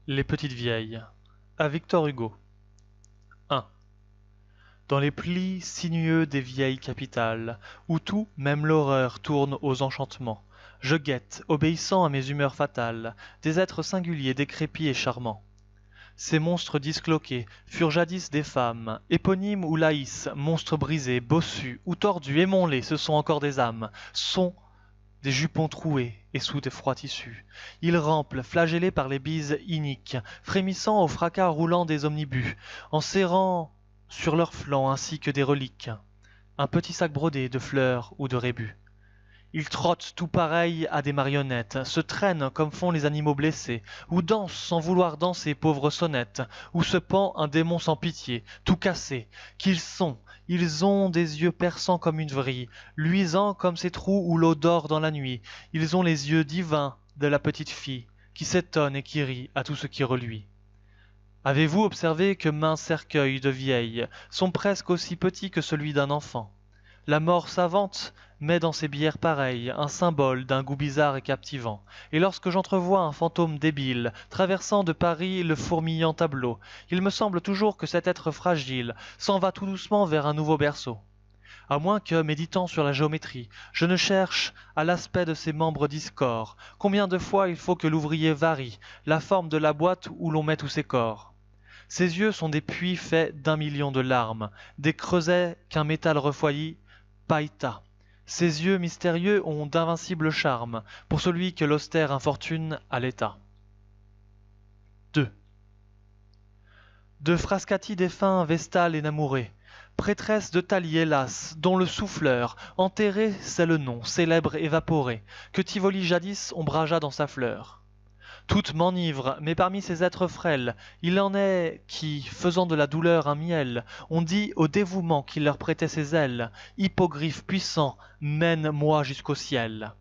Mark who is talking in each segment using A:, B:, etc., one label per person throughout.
A: Les petites vieilles. À Victor Hugo. 1. Dans les plis sinueux des vieilles capitales, où tout, même l'horreur, tourne aux enchantements, je guette, obéissant à mes humeurs fatales, des êtres singuliers, décrépits et charmants. Ces monstres disloqués furent jadis des femmes, éponymes ou laïs, monstres brisés, bossus ou tordus, émonlés, ce sont encore des âmes, sont des jupons troués et sous des froids tissus. Ils rampent, flagellés par les bises iniques, frémissant au fracas roulant des omnibus, en serrant sur leurs flancs ainsi que des reliques, un petit sac brodé de fleurs ou de rébus. Ils trottent tout pareils à des marionnettes, se traînent comme font les animaux blessés, ou dansent sans vouloir danser pauvres sonnettes, ou se pend un démon sans pitié, tout cassé, qu'ils sont. Ils ont des yeux perçants comme une vrille, luisants comme ces trous où l'eau dort dans la nuit. Ils ont les yeux divins de la petite fille, qui s'étonne et qui rit à tout ce qui reluit. Avez-vous observé que minces cercueils de vieilles sont presque aussi petits que celui d'un enfant? La mort savante met dans ses bières pareilles un symbole d'un goût bizarre et captivant. Et lorsque j'entrevois un fantôme débile traversant de Paris le fourmillant tableau, il me semble toujours que cet être fragile s'en va tout doucement vers un nouveau berceau. À moins que, méditant sur la géométrie, je ne cherche à l'aspect de ses membres discords combien de fois il faut que l'ouvrier varie la forme de la boîte où l'on met tous ses corps. Ses yeux sont des puits faits d'1 million de larmes, des creusets qu'un métal refroidi païta. Ses yeux mystérieux ont d'invincibles charmes pour celui que l'austère infortune allaita. 2. De Frascati défunt Vestale énamourée, prêtresse de Thalie hélas, dont le souffleur, enterré c'est le nom, célèbre évaporé, que Tivoli jadis ombragea dans sa fleur. Toutes m'enivrent, mais parmi ces êtres frêles, il en est qui, faisant de la douleur un miel, ont dit au dévouement qui leur prêtait ses ailes, hippogriffe puissant, mène-moi jusqu'au ciel.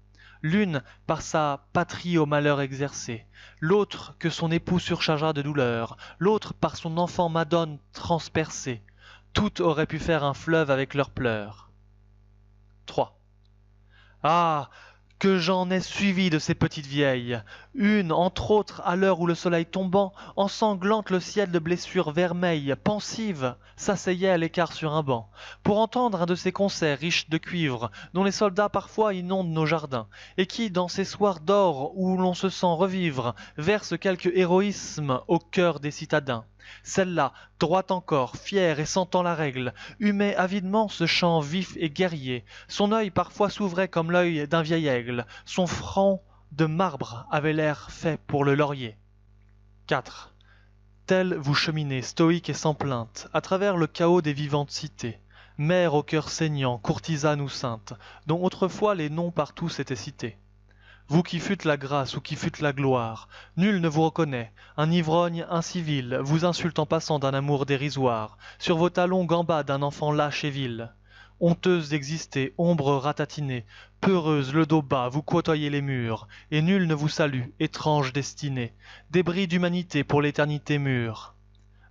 A: L'une par sa patrie au malheur exercé, l'autre que son époux surchargea de douleur, l'autre par son enfant Madone transpercé. Toutes auraient pu faire un fleuve avec leurs pleurs. 3. Ah! Que j'en ai suivi de ces petites vieilles. Une, entre autres, à l'heure où le soleil tombant ensanglante le ciel de blessures vermeilles, pensive, s'asseyait à l'écart sur un banc, pour entendre un de ces concerts riches de cuivre, dont les soldats parfois inondent nos jardins, et qui, dans ces soirs d'or où l'on se sent revivre, verse quelque héroïsme au cœur des citadins. Celle-là, droite encore, fière et sentant la règle, humait avidement ce chant vif et guerrier. Son œil parfois s'ouvrait comme l'œil d'un vieil aigle. Son front de marbre avait l'air fait pour le laurier. 4. Tel vous cheminez, stoïque et sans plainte, à travers le chaos des vivantes cités. Mère au cœur saignant, courtisane ou sainte, dont autrefois les noms partout s'étaient cités. Vous qui fûtes la grâce ou qui fûtes la gloire, nul ne vous reconnaît, un ivrogne incivil vous insulte en passant d'un amour dérisoire, sur vos talons gambade d'un enfant lâche et vil. Honteuse d'exister, ombre ratatinée, peureuse, le dos bas, vous côtoyez les murs, et nul ne vous salue, étrange destinée, débris d'humanité pour l'éternité mûre.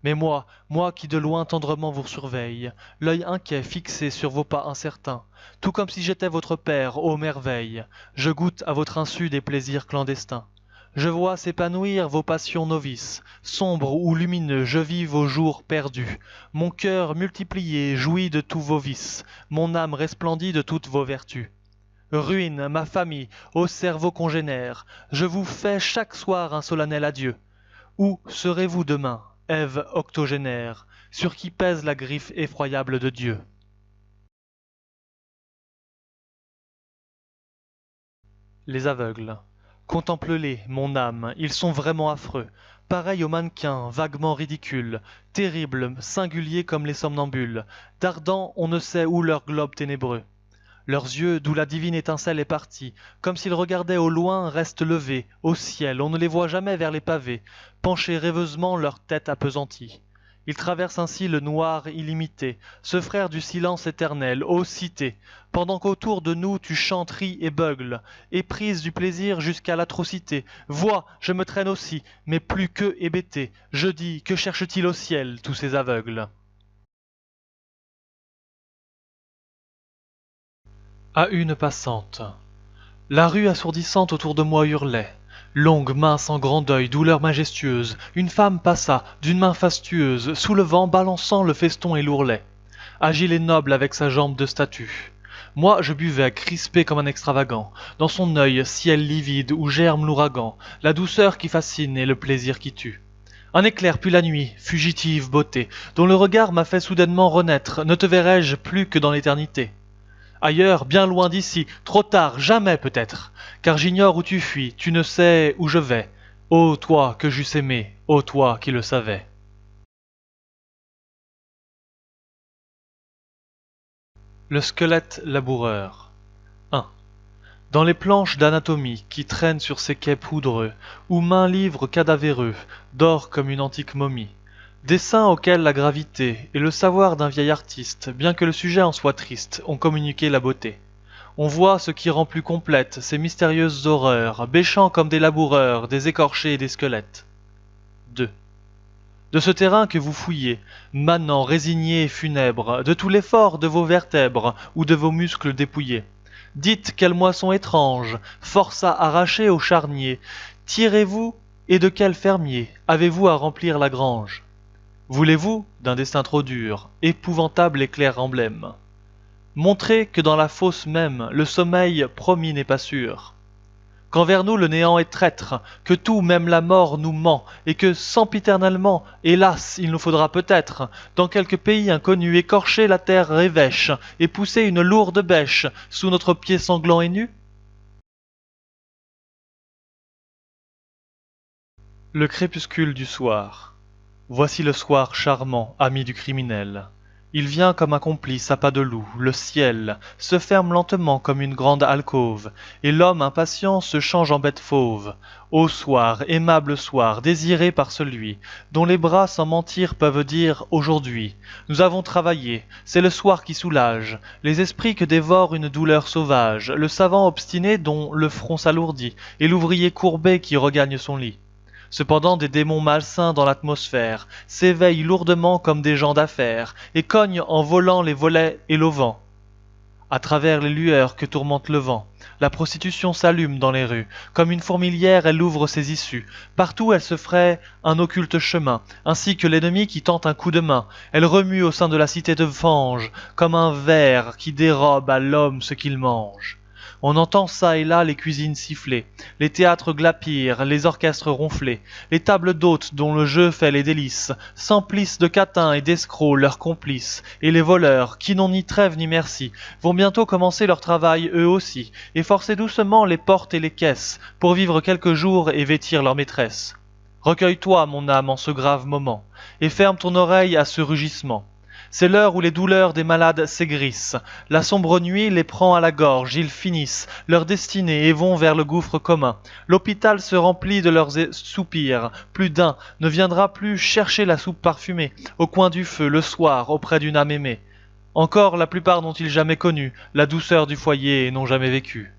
A: Mais moi qui de loin tendrement vous surveille, l'œil inquiet fixé sur vos pas incertains, tout comme si j'étais votre père, ô merveille, je goûte à votre insu des plaisirs clandestins. Je vois s'épanouir vos passions novices, sombres ou lumineux, je vis vos jours perdus. Mon cœur multiplié jouit de tous vos vices, mon âme resplendit de toutes vos vertus. Ruine, ma famille, ô cerveau congénère, je vous fais chaque soir un solennel adieu. Où serez-vous demain, Ève octogénaire, sur qui pèse la griffe effroyable de Dieu? Les aveugles. Contemple-les, mon âme, ils sont vraiment affreux, pareils aux mannequins, vaguement ridicules, terribles, singuliers comme les somnambules, dardant on ne sait où leur globe ténébreux. Leurs yeux, d'où la divine étincelle est partie, comme s'ils regardaient au loin, restent levés, au ciel, on ne les voit jamais vers les pavés, pencher rêveusement leur tête appesantie. Ils traversent ainsi le noir illimité, ce frère du silence éternel, ô cité, pendant qu'autour de nous tu chantes, ris et beugles, éprise du plaisir jusqu'à l'atrocité. Vois, je me traîne aussi, mais plus qu'eux hébété, je dis, que cherchent-ils au ciel, tous ces aveugles? À une passante. La rue assourdissante autour de moi hurlait. Longue, mince, en grand deuil, douleur majestueuse, une femme passa, d'une main fastueuse, soulevant, balançant le feston et l'ourlet. Agile et noble avec sa jambe de statue. Moi, je buvais, crispé comme un extravagant, dans son œil, ciel livide où germe l'ouragan, la douceur qui fascine et le plaisir qui tue. Un éclair puis la nuit, fugitive beauté, dont le regard m'a fait soudainement renaître, ne te verrai-je plus que dans l'éternité. Ailleurs, bien loin d'ici, trop tard, jamais peut-être, car j'ignore où tu fuis, tu ne sais où je vais. Ô toi que j'eusse aimé, ô toi qui le savais. Le squelette laboureur. 1. Dans les planches d'anatomie qui traînent sur ces quais poudreux, où maint livre cadavéreux dort comme une antique momie, dessin auquel la gravité et le savoir d'un vieil artiste, bien que le sujet en soit triste, ont communiqué la beauté. On voit ce qui rend plus complète ces mystérieuses horreurs, bêchant comme des laboureurs, des écorchés et des squelettes. 2. De ce terrain que vous fouillez, manant, résigné et funèbre, de tout l'effort de vos vertèbres ou de vos muscles dépouillés, dites quelle moisson étrange, force à arracher au charnier, tirez-vous et de quel fermier avez-vous à remplir la grange? Voulez-vous, d'un destin trop dur, épouvantable et clair emblème, montrer que dans la fosse même, le sommeil promis n'est pas sûr, qu'envers nous le néant est traître, que tout, même la mort, nous ment, et que, sempiternellement, hélas, il nous faudra peut-être, dans quelque pays inconnu, écorcher la terre révêche, et pousser une lourde bêche sous notre pied sanglant et nu? Le crépuscule du soir. Voici le soir charmant, ami du criminel. Il vient comme un complice à pas de loup, le ciel se ferme lentement comme une grande alcôve, et l'homme impatient se change en bête fauve. Ô soir, aimable soir, désiré par celui dont les bras sans mentir peuvent dire aujourd'hui. Nous avons travaillé, c'est le soir qui soulage les esprits que dévore une douleur sauvage, le savant obstiné dont le front s'alourdit, et l'ouvrier courbé qui regagne son lit. Cependant des démons malsains dans l'atmosphère s'éveillent lourdement comme des gens d'affaires et cognent en volant les volets et l'auvent. À travers les lueurs que tourmente le vent, la prostitution s'allume dans les rues. Comme une fourmilière, elle ouvre ses issues. Partout elle se fraie un occulte chemin, ainsi que l'ennemi qui tente un coup de main. Elle remue au sein de la cité de fange, comme un ver qui dérobe à l'homme ce qu'il mange. On entend çà et là les cuisines siffler, les théâtres glapir, les orchestres ronfler, les tables d'hôtes dont le jeu fait les délices, s'emplissent de catins et d'escrocs leurs complices, et les voleurs, qui n'ont ni trêve ni merci, vont bientôt commencer leur travail eux aussi, et forcer doucement les portes et les caisses, pour vivre quelques jours et vêtir leur maîtresse. Recueille-toi, mon âme, en ce grave moment, et ferme ton oreille à ce rugissement. C'est l'heure où les douleurs des malades s'aigrissent. La sombre nuit les prend à la gorge, ils finissent leur destinée et vont vers le gouffre commun. L'hôpital se remplit de leurs soupirs. Plus d'un ne viendra plus chercher la soupe parfumée au coin du feu le soir auprès d'une âme aimée. Encore la plupart n'ont-ils jamais connu la douceur du foyer et n'ont jamais vécu.